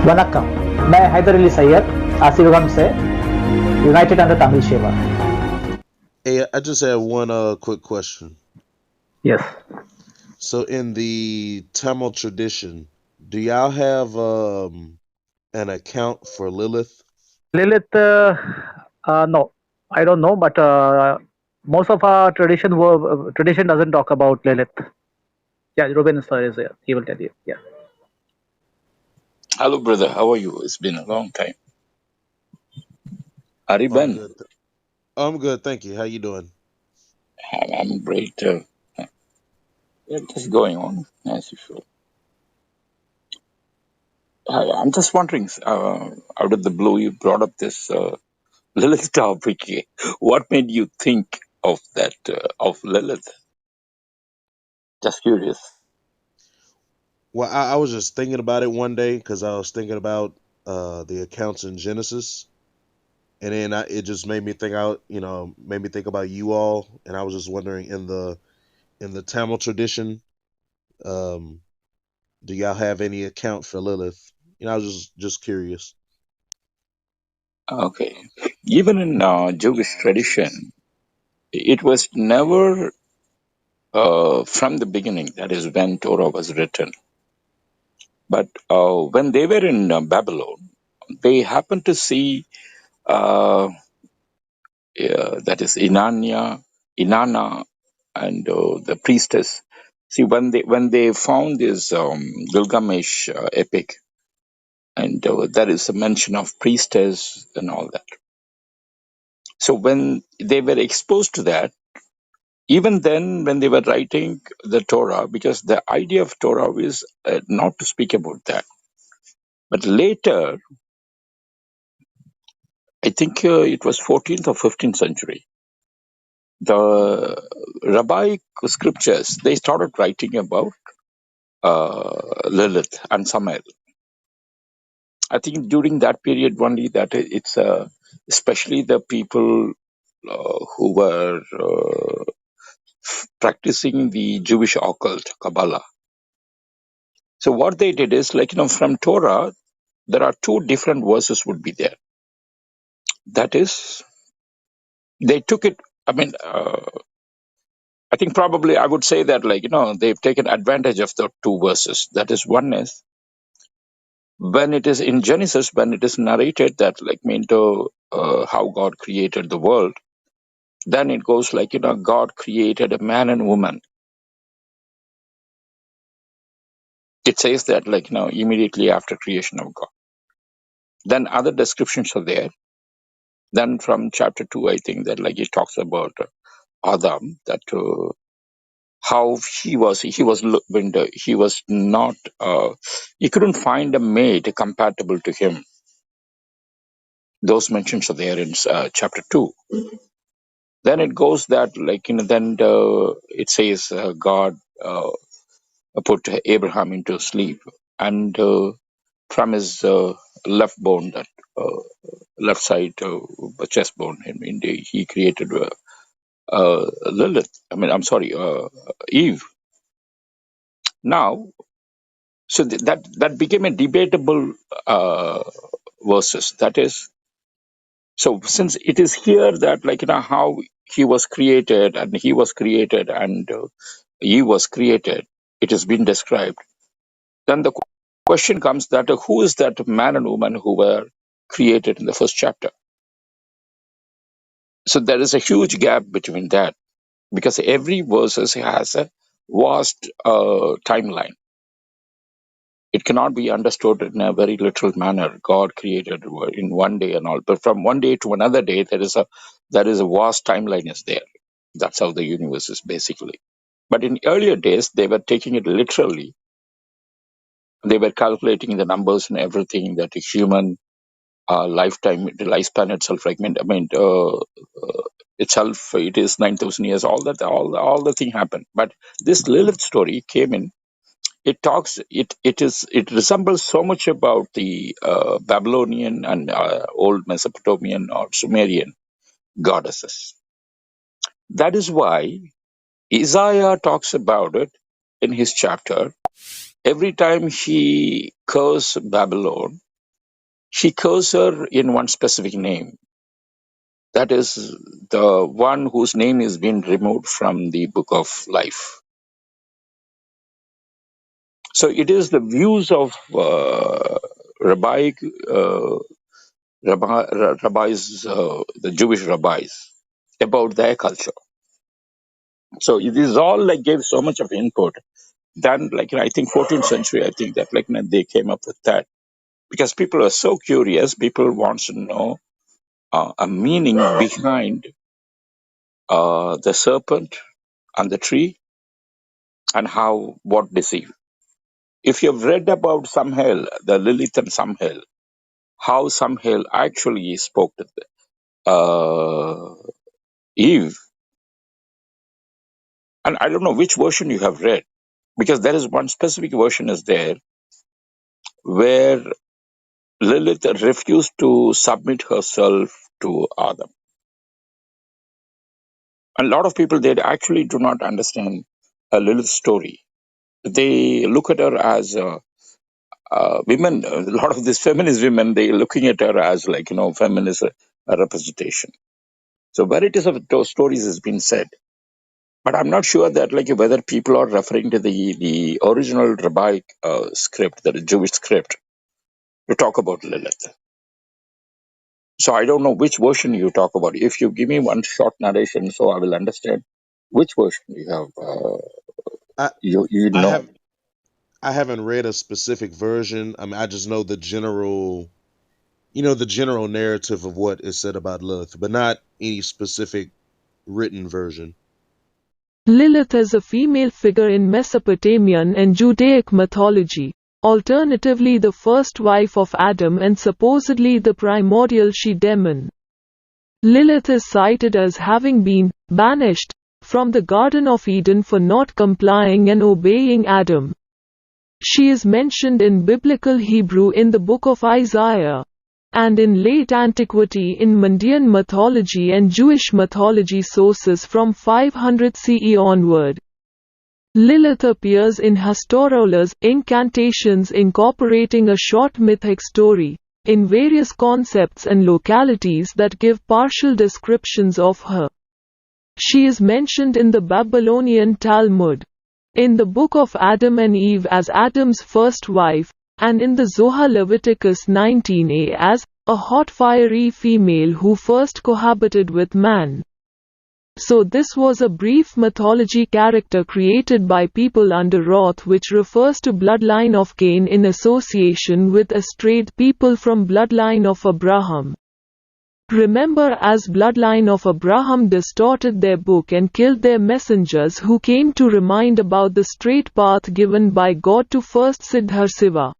வணக்கம். मैं हैदर अली सैयद आशीर्वाद से यूनाइटेड अंडर तमिल सेवा. Hey, I just had one quick question. Yes. So in the Tamil tradition, do y'all have an account for Lilith? Lilith, no, I don't know, but most of our tradition doesn't talk about Lilith. Yeah, Ruben sir is there. He will tell you. Yeah. Hello, brother. How are you? It's been a long time. Are you I'm Ben? good. I'm good, thank you. How you doing? I'm great. Yeah, just going on as usual. I'm just wondering, out of the blue, you brought up this Lilith topic. What made you think of that, of Lilith? Just curious. Well, I was just thinking about it one day because I was thinking about the accounts in Genesis, and then it just made me think out, made me think about you all, and I was just wondering in the Tamil tradition, um, do y'all have any account for Lilith? I was just curious. Okay. Even in Jewish tradition, it was never from the beginning, that is when Torah was written. But when they were in Babylon, they happened to see uh, that is Inanna, and the priestess. See, when they found this Gilgamesh epic, and there is a mention of priestess and all that. So when they were exposed to that, even then, when they were writing the Torah, because the idea of Torah is not to speak about that. But later, I think it was 14th or 15th century, the rabbinic scriptures, they started writing about Lilith and Samael. I think during that period only that it's especially the people who were practicing the Jewish occult, Kabbalah. So what they did is, from Torah, there are two different verses would be there. That is, they took it, I think probably I would say that, they've taken advantage of the two verses. That is, one is, when it is in Genesis, when it is narrated that, how God created the world, then it goes God created a man and woman. It says that, immediately after creation of God. Then other descriptions are there. Then from chapter 2, I think that, it talks about Adam, that how he was not, he couldn't find a mate compatible to him. Those mentions are there in chapter 2. Then it goes that, it says God put Abraham into sleep, and from his left bone, that left side chest bone, he created Lilith. I'm sorry, Eve. Now, so that became a debatable verses. That is, so since it is here that, how he was created and he was created and Eve was created, it has been described. Then the question comes that who is that man and woman who were created in the first chapter? So there is a huge gap between that, because every verse has a vast timeline. It cannot be understood in a very literal manner. God created in one day and all, but from one day to another day, there is a vast timeline is there. That's how the universe is basically. But in earlier days, they were taking it literally. They were calculating the numbers and everything, that a human lifetime, the lifespan itself, itself, it is 9,000 years. All the thing happened. But this Lilith story came in. It resembles so much about the Babylonian and old Mesopotamian or Sumerian goddesses. That is why Isaiah talks about it in his chapter. Every time he cursed Babylon, She calls her in one specific name. That is the one whose name is being removed from the book of life. So it is the views of uh, rabbis, the Jewish rabbis, about their culture. So it is all like gave so much of input. Then, I think 14th century, I think that they came up with that because people are so curious. People want to know a meaning behind the serpent and the tree and how what deceive. If you've read about Samhael, the Lilith and Samhael, how Samhael actually spoke to Eve, and I don't know which version you have read, because there is one specific version is there where Lilith refused to submit herself to Adam. And a lot of people, they actually do not understand Lilith's story. They look at her as women, a lot of these feminist women, they looking at her as feminist representation. So varieties of those stories has been said. But I'm not sure that whether people are referring to the original rabbinic script, the Jewish script, to talk about Lilith. So I don't know which version you talk about. If you give me one short narration, so I will understand which version you have. I You I know. have I haven't read a specific version. I mean, I just know the general, the general narrative of what is said about Lilith, but not any specific written version. Lilith is a female figure in Mesopotamian and Judaic mythology, alternatively the first wife of Adam and supposedly the primordial she-demon. Lilith is cited as having been banished from the Garden of Eden for not complying and obeying Adam. She is mentioned in Biblical Hebrew in the book of Isaiah, and in late antiquity in Mandean mythology and Jewish mythology sources from 500 CE onward. Lilith appears in Hastorola's incantations incorporating a short mythic story, in various concepts and localities that give partial descriptions of her. She is mentioned in the Babylonian Talmud, in the Book of Adam and Eve as Adam's first wife, and in the Zohar Leviticus 19a as a hot fiery female who first cohabited with man. So this was a brief mythology character created by people under Roth, which refers to bloodline of Cain in association with estrayed people from bloodline of Abraham. Remember, as bloodline of Abraham distorted their book and killed their messengers who came to remind about the straight path given by God to first Siddharsiva.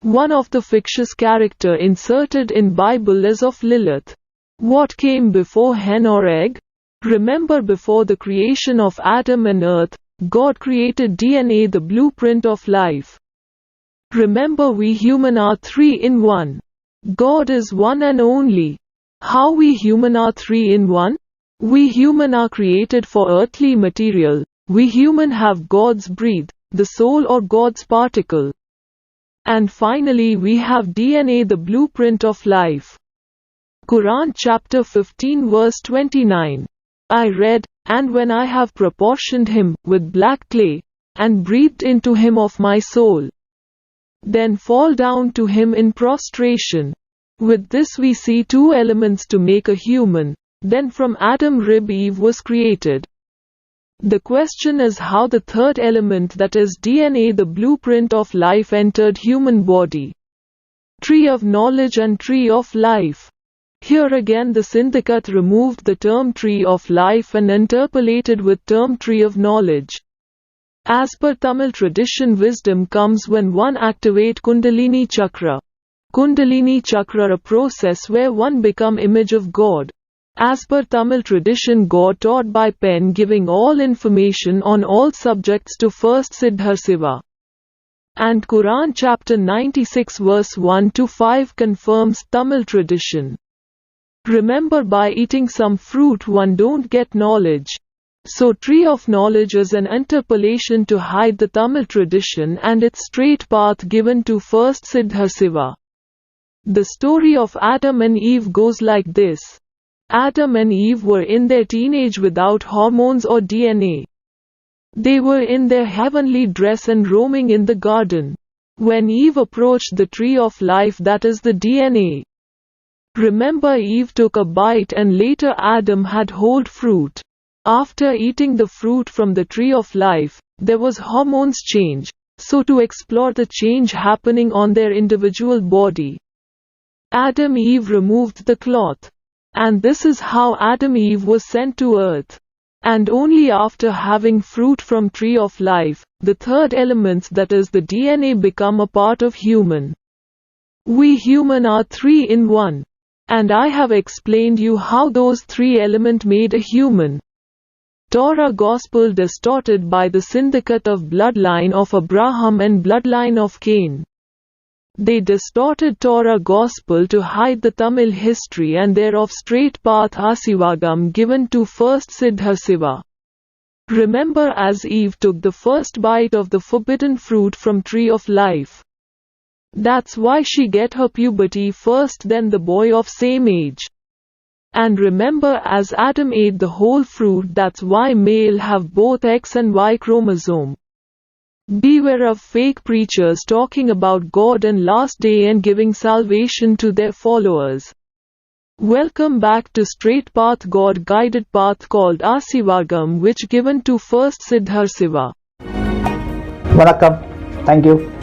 One of the fictitious character inserted in Bible is of Lilith. What came before hen or egg? Remember, before the creation of Adam and earth, God created DNA, the blueprint of life. Remember, we human are three in one. God is one and only. How we human are three in one? We human are created for earthly material. We human have God's breath, the soul or God's particle. And finally we have DNA, the blueprint of life. Quran chapter 15 verse 29. I read, and when I have proportioned him with black clay, and breathed into him of my soul, then fall down to him in prostration. With this we see two elements to make a human. Then from Adam rib Eve was created. The question is how the third element, that is DNA, the blueprint of life, entered human body. Tree of knowledge and tree of life. Here again the Syndicate removed the term tree of life and interpolated with term tree of knowledge. As per Tamil tradition, wisdom comes when one activate Kundalini Chakra. Kundalini Chakra, a process where one become image of God. As per Tamil tradition, God taught by pen, giving all information on all subjects to first Siddharsiva. And Quran chapter 96 verse 1 to 5 confirms Tamil tradition. Remember, by eating some fruit one don't get knowledge. So tree of knowledge is an interpolation to hide the Tamil tradition and its straight path given to first Siddharsiva. The story of Adam and Eve goes like this. Adam and Eve were in their teenage without hormones or DNA. They were in their heavenly dress and roaming in the garden. When Eve approached the tree of life, that is the DNA. Remember, Eve took a bite and later Adam had whole fruit. After eating the fruit from the tree of life, there was hormones change, so to explore the change happening on their individual body, Adam Eve removed the cloth. And this is how Adam Eve was sent to earth. And only after having fruit from tree of life, the third element, that is the DNA, become a part of human. We human are 3 in 1. And I have explained you how those 3 elements made a human. Torah Gospel distorted by the syndicate of bloodline of Abraham and bloodline of Cain. They distorted Torah Gospel to hide the Tamil history and thereof straight path Asivagam given to first Siddhasiva. Remember, as Eve took the first bite of the forbidden fruit from tree of life. That's why she get her puberty first, then the boy of same age. And remember, as Adam ate the whole fruit, that's why male have both X and Y chromosome. Beware of fake preachers talking about God and last day and giving salvation to their followers. Welcome back to straight path, God guided path called Asivagam, which given to first Siddharsiva. Vanakkam. Thank you.